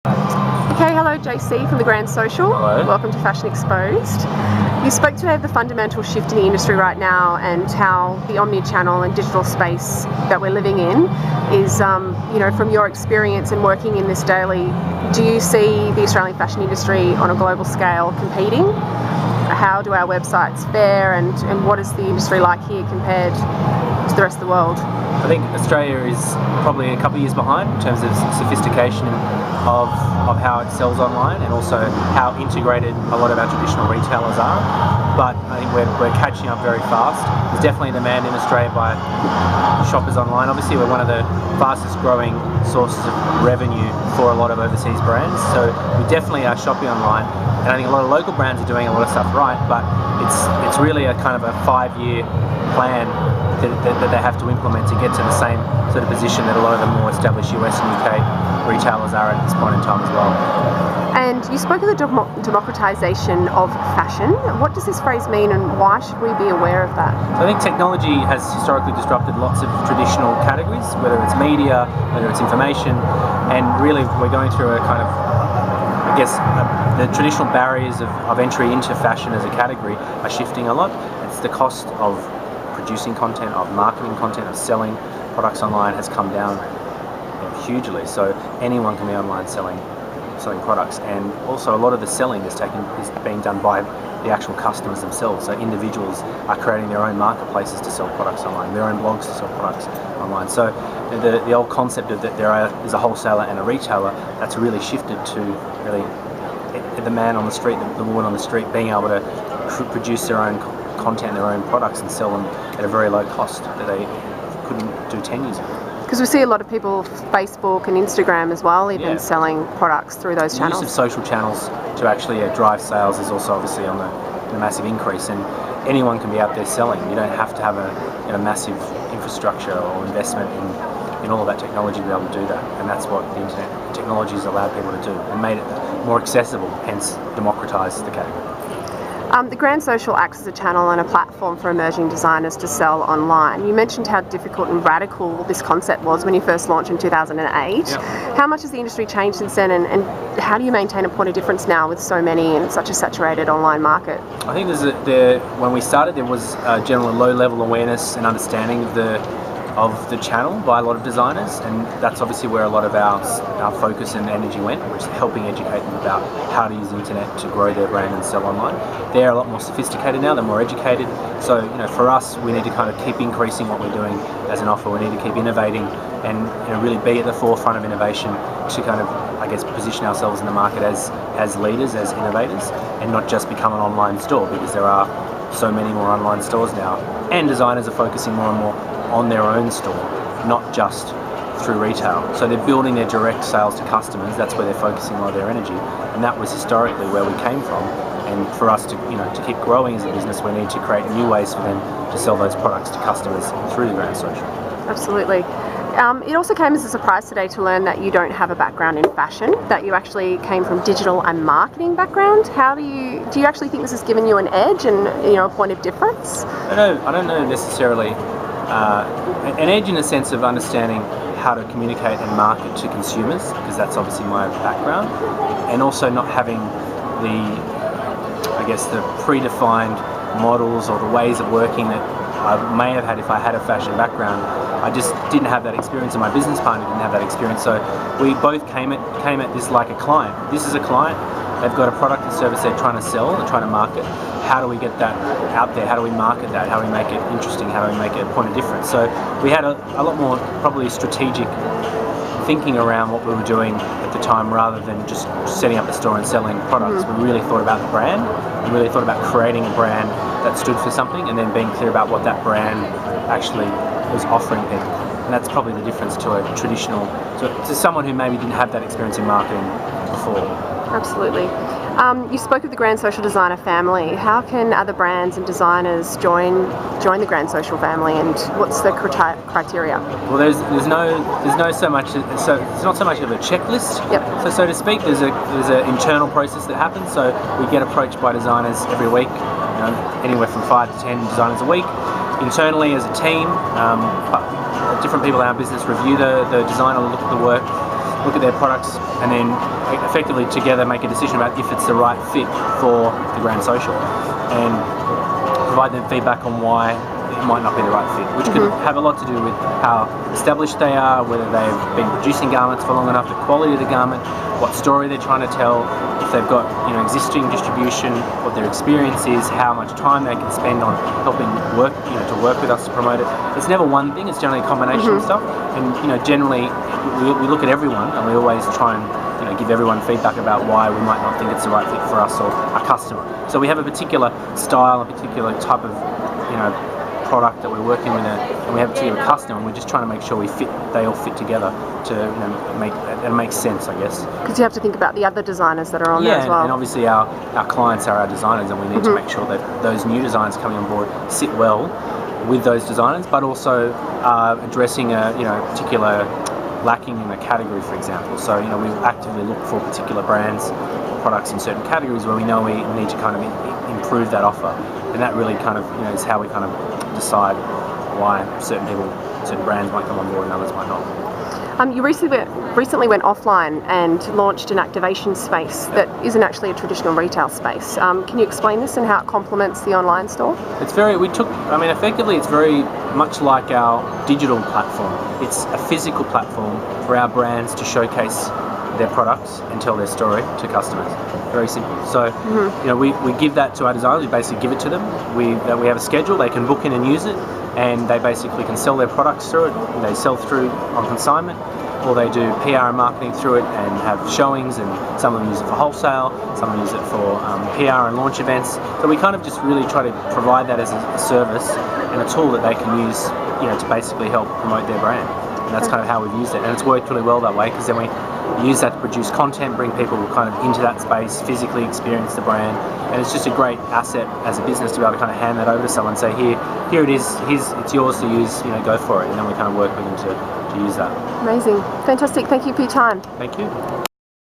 Okay, hello JC from the Grand Social. Hello. Welcome to Fashion Exposed. You spoke today of the fundamental shift in the industry right now and how the omni-channel and digital space that we're living in is, from your experience and working in this daily, do you see the Australian fashion industry on a global scale competing? How do our websites fare and what is the industry like here compared to the rest of the world? I think Australia is probably a couple of years behind in terms of sophistication of how it sells online and also how integrated a lot of our traditional retailers are. But I think we're catching up very fast. There's definitely demand in Australia by shoppers online. Obviously we're one of the fastest growing sources of revenue for a lot of overseas brands, so we definitely are shopping online, and I think a lot of local brands are doing a lot of stuff right, but it's really a kind of a 5-year plan that they have to implement to get to the same sort of position that a lot of the more established US and UK retailers are at this point in time as well. And you spoke of the democratisation of fashion. What does this phrase mean and why should we be aware of that? So I think technology has historically disrupted lots of traditional categories, whether it's media, whether it's information, and really we're going through a kind of, the traditional barriers of entry into fashion as a category are shifting a lot. It's the cost of producing content, of marketing content, of selling products online has come down hugely. So anyone can be online selling products, and also a lot of the selling is being done by the actual customers themselves. So individuals are creating their own marketplaces to sell products online, their own blogs to sell products online. So the old concept of that there's a wholesaler and a retailer, that's really shifted to really the man on the street, the woman on the street being able to produce their own content, their own products, and sell them at a very low cost that they couldn't do 10 years ago. Because we see a lot of people, Facebook and Instagram as well, even selling products through those channels. The use of social channels to actually drive sales is also obviously on a massive increase, and anyone can be out there selling. You don't have to have a massive infrastructure or investment in all of that technology to be able to do that, and that's what the internet technology has allowed people to do and made it more accessible, hence democratised the category. The Grand Social acts as a channel and a platform for emerging designers to sell online. You mentioned how difficult and radical this concept was when you first launched in 2008. Yep. How much has the industry changed since then, and how do you maintain a point of difference now with so many and such a saturated online market? I think when we started, there was a general low-level awareness and understanding of the channel by a lot of designers, and that's obviously where a lot of our focus and energy went, which is helping educate them about how to use the internet to grow their brand and sell online. They're a lot more sophisticated now, they're more educated, so for us we need to kind of keep increasing what we're doing as an offer. We need to keep innovating and really be at the forefront of innovation to kind of, position ourselves in the market as leaders, as innovators, and not just become an online store, because there are so many more online stores now, and designers are focusing more and more on their own store, not just through retail. So they're building their direct sales to customers. That's where they're focusing a lot of their energy, and that was historically where we came from. And for us to keep growing as a business, we need to create new ways for them to sell those products to customers through the Grand Social. Absolutely. It also came as a surprise today to learn that you don't have a background in fashion, that you actually came from digital and marketing background. How do you actually think this has given you an edge and a point of difference? I don't know necessarily an edge in the sense of understanding how to communicate and market to consumers, because that's obviously my background, and also not having the predefined models or the ways of working that I may have had if I had a fashion background. I just didn't have that experience, and my business partner didn't have that experience, so we both came at this like a client. This is a client, they've got a product and service they're trying to sell, they're trying to market. How do we get that out there? How do we market that? How do we make it interesting? How do we make it a point of difference? So we had a lot more probably strategic thinking around what we were doing at the time, rather than just setting up a store and selling products. We really thought about the brand. We really thought about creating a brand that stood for something, and then being clear about what that brand actually was offering people. And that's probably the difference to a traditional, to someone who maybe didn't have that experience in marketing before. Absolutely. You spoke of the Grand Social designer family. How can other brands and designers join the Grand Social family, and what's the criteria? Well, there's not so much of a checklist. Yep. So to speak, there's an internal process that happens. So we get approached by designers every week, anywhere from 5 to 10 designers a week. Internally as a team, different people in our business review the design or look at the work, look at their products, and then effectively together make a decision about if it's the right fit for the brand social, and provide them feedback on why it might not be the right fit, which could have a lot to do with how established they are, whether they've been producing garments for long enough, the quality of the garment, what story they're trying to tell, if they've got existing distribution, what their experience is, how much time they can spend on helping work to work with us to promote it. It's never one thing; it's generally a combination of stuff. And generally we look at everyone, and we always try and give everyone feedback about why we might not think it's the right fit for us or our customer. So we have a particular style, a particular type of product that we're working with, and we have a particular customer, and we're just trying to make sure they all fit together to make it makes sense, I guess. Because you have to think about the other designers that are on there as well. And obviously our clients are our designers, and we need to make sure that those new designers coming on board sit well with those designers, but also addressing a particular lacking in a category, for example. So we actively look for particular brands, products in certain categories where we know we need to kind of improve that offer, and that really kind of is how we kind of decide why certain brands might come on board and others might not. You recently went offline and launched an activation space that isn't actually a traditional retail space. Can you explain this and how it complements the online store? Effectively it's very much like our digital platform. It's a physical platform for our brands to showcase their products and tell their story to customers. Very simple. So we give that to our designers. We basically give it to them. We have a schedule. They can book in and use it, and they basically can sell their products through it. They sell through on consignment, or they do PR and marketing through it and have showings, and some of them use it for wholesale, some of them use it for PR and launch events. So we kind of just really try to provide that as a service and a tool that they can use to basically help promote their brand. And that's kind of how we've used it, and it's worked really well that way, because then we use that to produce content, bring people kind of into that space, physically experience the brand, and it's just a great asset as a business to be able to kind of hand that over to someone and say, here it is, it's yours to use, go for it, and then we kind of work with them to use that. Amazing. Fantastic. Thank you for your time. Thank you.